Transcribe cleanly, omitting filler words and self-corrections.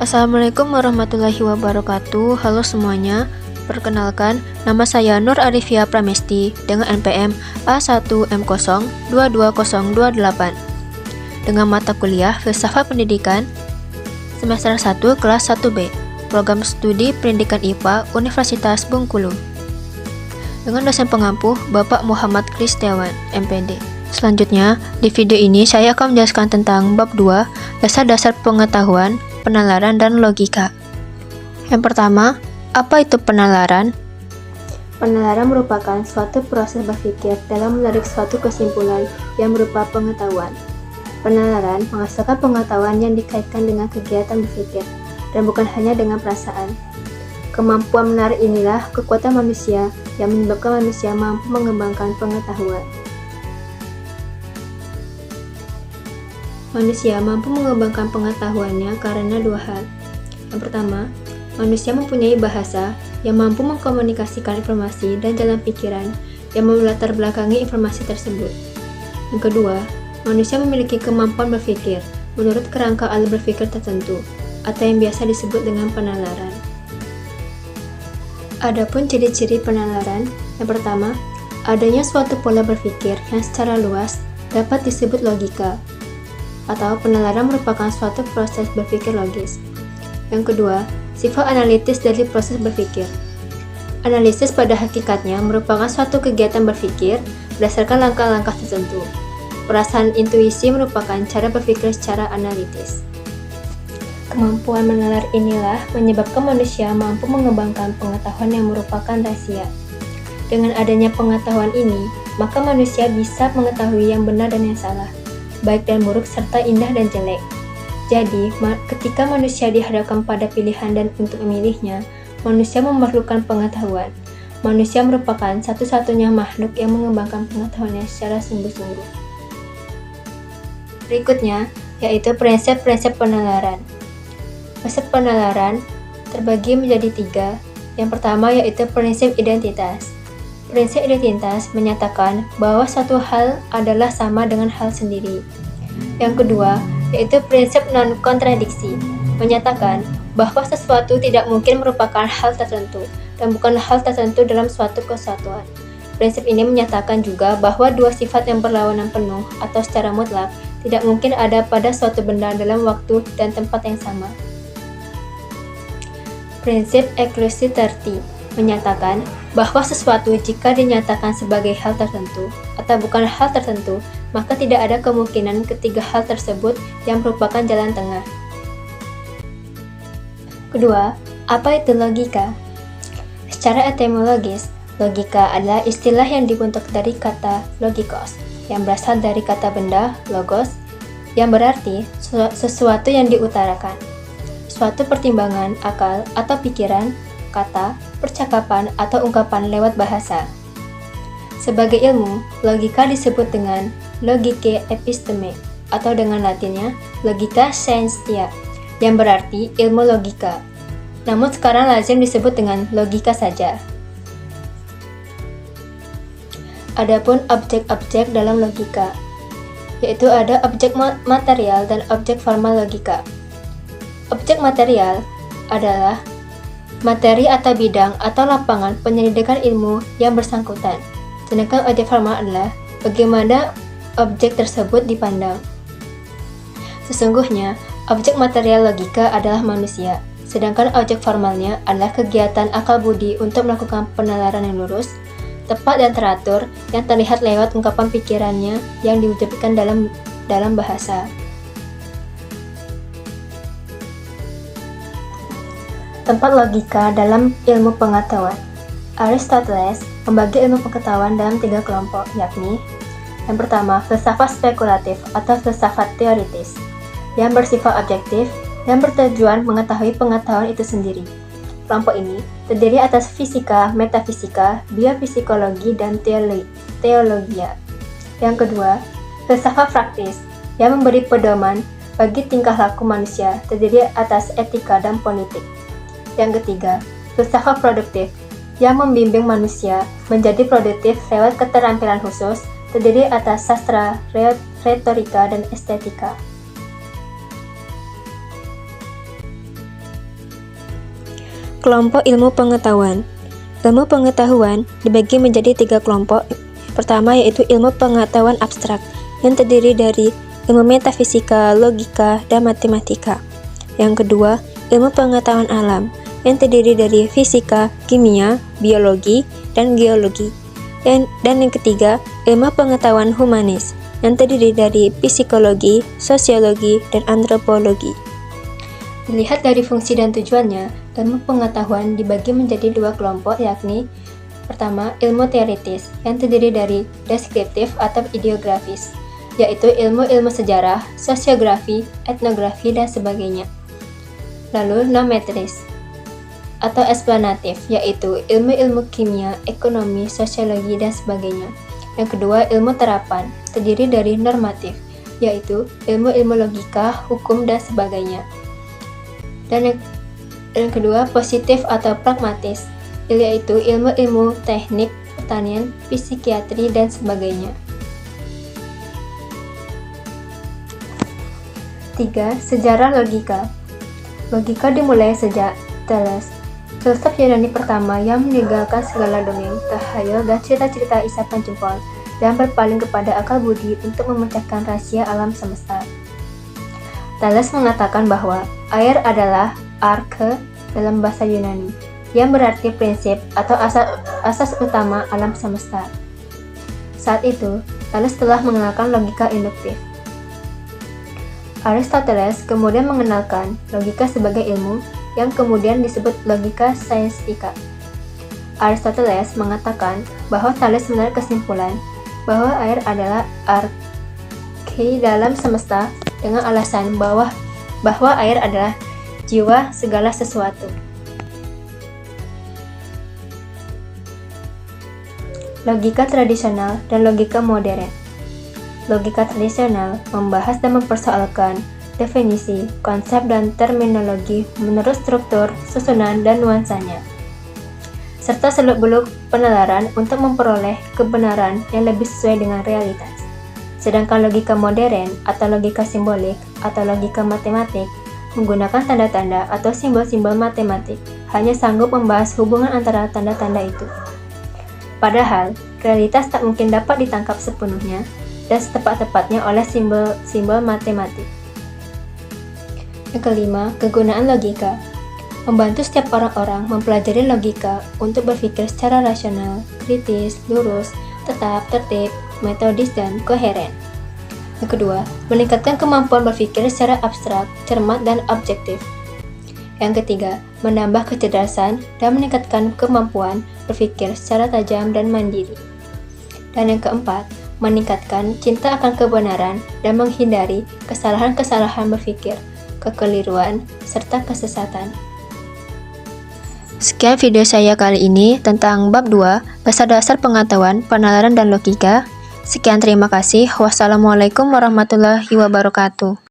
Assalamualaikum warahmatullahi wabarakatuh. Halo semuanya. Perkenalkan, nama saya Nur Arifia Pramesti dengan NPM A1M0222028 dengan mata kuliah Filsafat Pendidikan semester 1 kelas 1B, Program Studi Pendidikan IPA Universitas Bengkulu, dengan dosen pengampu Bapak Muhammad Kristiawan, MPD. Selanjutnya, di video ini saya akan menjelaskan tentang bab 2, dasar-dasar pengetahuan, penalaran, dan logika. Yang pertama, apa itu penalaran? Penalaran merupakan suatu proses berpikir dalam menarik suatu kesimpulan yang berupa pengetahuan. Penalaran menghasilkan pengetahuan yang dikaitkan dengan kegiatan berpikir, dan bukan hanya dengan perasaan. Kemampuan menarik inilah kekuatan manusia yang menyebabkan manusia mampu mengembangkan pengetahuan. Manusia mampu mengembangkan pengetahuannya karena dua hal. Yang pertama, manusia mempunyai bahasa yang mampu mengkomunikasikan informasi dan jalan pikiran yang melatar belakangi informasi tersebut. Yang kedua, manusia memiliki kemampuan berpikir menurut kerangka alat berpikir tertentu, atau yang biasa disebut dengan penalaran. Adapun ciri-ciri penalaran, yang pertama, adanya suatu pola berpikir yang secara luas dapat disebut logika, atau penalaran merupakan suatu proses berpikir logis. Yang kedua, sifat analitis dari proses berpikir. Analisis pada hakikatnya merupakan suatu kegiatan berpikir berdasarkan langkah-langkah tertentu. Perasaan intuisi merupakan cara berpikir secara analitis. Kemampuan menalar inilah menyebabkan manusia mampu mengembangkan pengetahuan yang merupakan rahasia. Dengan adanya pengetahuan ini, maka manusia bisa mengetahui yang benar dan yang salah, baik dan buruk serta indah dan jelek. Jadi, ketika manusia dihadapkan pada pilihan dan untuk memilihnya, manusia memerlukan pengetahuan. Manusia merupakan satu-satunya makhluk yang mengembangkan pengetahuannya secara sungguh-sungguh. Berikutnya, yaitu prinsip-prinsip penalaran. Prinsip penalaran terbagi menjadi 3. Yang pertama yaitu prinsip identitas. Prinsip identitas menyatakan bahwa suatu hal adalah sama dengan hal sendiri. Yang kedua, yaitu prinsip non-kontradiksi, menyatakan bahwa sesuatu tidak mungkin merupakan hal tertentu dan bukan hal tertentu dalam suatu kesatuan. Prinsip ini menyatakan juga bahwa dua sifat yang berlawanan penuh atau secara mutlak tidak mungkin ada pada suatu benda dalam waktu dan tempat yang sama. Prinsip exclusivity menyatakan bahwa sesuatu jika dinyatakan sebagai hal tertentu atau bukan hal tertentu, maka tidak ada kemungkinan ketiga hal tersebut yang merupakan jalan tengah. Kedua, apa itu logika? Secara etimologis, logika adalah istilah yang dibentuk dari kata logikos, yang berasal dari kata benda, logos, yang berarti sesuatu yang diutarakan, suatu pertimbangan, akal, atau pikiran, kata, percakapan, atau ungkapan lewat bahasa. Sebagai ilmu, logika disebut dengan logike episteme, atau dengan latinnya logika scientia, yang berarti ilmu logika. Namun sekarang lazim disebut dengan logika saja. Adapun objek-objek dalam logika, yaitu ada objek material dan objek formal logika. Objek material adalah materi atau bidang atau lapangan penyelidikan ilmu yang bersangkutan. Sedangkan objek formal adalah bagaimana objek tersebut dipandang. Sesungguhnya, objek material logika adalah manusia, sedangkan objek formalnya adalah kegiatan akal budi untuk melakukan penalaran yang lurus, tepat dan teratur yang terlihat lewat ungkapan pikirannya yang diwujudkan dalam bahasa. Tempat logika dalam ilmu pengetahuan. Aristoteles membagi ilmu pengetahuan dalam 3 kelompok, yakni yang pertama, filsafat spekulatif atau filsafat teoritis, yang bersifat objektif dan bertujuan mengetahui pengetahuan itu sendiri. Kelompok ini terdiri atas fisika, metafisika, biopsikologi, dan teologia. Yang kedua, filsafat praktis, yang memberi pedoman bagi tingkah laku manusia, terdiri atas etika dan politik. Yang ketiga, filsafat produktif, yang membimbing manusia menjadi produktif lewat keterampilan khusus, terdiri atas sastra, retorika, dan estetika. Kelompok ilmu pengetahuan. Ilmu pengetahuan dibagi menjadi 3 kelompok. Pertama yaitu ilmu pengetahuan abstrak, yang terdiri dari ilmu metafisika, logika, dan matematika. Yang kedua, ilmu pengetahuan alam, yang terdiri dari fisika, kimia, biologi, dan geologi. Dan yang ketiga, ilmu pengetahuan humanis, yang terdiri dari psikologi, sosiologi, dan antropologi. Dilihat dari fungsi dan tujuannya, ilmu pengetahuan dibagi menjadi 2 kelompok, yakni pertama, ilmu teoritis, yang terdiri dari deskriptif atau ideografis, yaitu ilmu-ilmu sejarah, sosiografi, etnografi, dan sebagainya. Lalu non-metris atau eksplanatif, yaitu ilmu-ilmu kimia, ekonomi, sosiologi, dan sebagainya. Yang kedua, ilmu terapan, terdiri dari normatif, yaitu ilmu-ilmu logika, hukum, dan sebagainya. Dan yang kedua, positif atau pragmatis, yaitu ilmu-ilmu teknik, pertanian, psikiatri, dan sebagainya. 3. Sejarah logika. Logika dimulai sejak Thales, filsuf Yunani pertama yang meninggalkan segala dongeng, tahayul, dan cerita-cerita isapan jempol, dan berpaling kepada akal budi untuk memecahkan rahasia alam semesta. Thales mengatakan bahwa air adalah arche dalam bahasa Yunani, yang berarti prinsip atau asas utama alam semesta. Saat itu, Thales telah mengenalkan logika induktif. Aristoteles kemudian mengenalkan logika sebagai ilmu yang kemudian disebut logika saintifika. Aristoteles mengatakan bahwa Thales menarik kesimpulan bahwa air adalah arche dalam semesta dengan alasan bahwa air adalah jiwa segala sesuatu. Logika tradisional dan logika modern. Logika tradisional membahas dan mempersoalkan definisi, konsep, dan terminologi menurut struktur, susunan, dan nuansanya, serta seluk-beluk penalaran untuk memperoleh kebenaran yang lebih sesuai dengan realitas. Sedangkan logika modern atau logika simbolik atau logika matematik menggunakan tanda-tanda atau simbol-simbol matematik, hanya sanggup membahas hubungan antara tanda-tanda itu. Padahal, realitas tak mungkin dapat ditangkap sepenuhnya dan setepat-tepatnya oleh simbol-simbol matematik. Yang kelima, kegunaan logika. Membantu setiap orang-orang mempelajari logika untuk berpikir secara rasional, kritis, lurus, tetap, tertib, metodis, dan koheren. Yang kedua, meningkatkan kemampuan berpikir secara abstrak, cermat, dan objektif. Yang ketiga, menambah kecerdasan dan meningkatkan kemampuan berpikir secara tajam dan mandiri. Dan yang keempat, meningkatkan cinta akan kebenaran dan menghindari kesalahan-kesalahan berpikir, kekeliruan, serta kesesatan. Sekian video saya kali ini tentang bab 2, dasar-dasar pengetahuan, penalaran, dan logika. Sekian, terima kasih. Wassalamualaikum warahmatullahi wabarakatuh.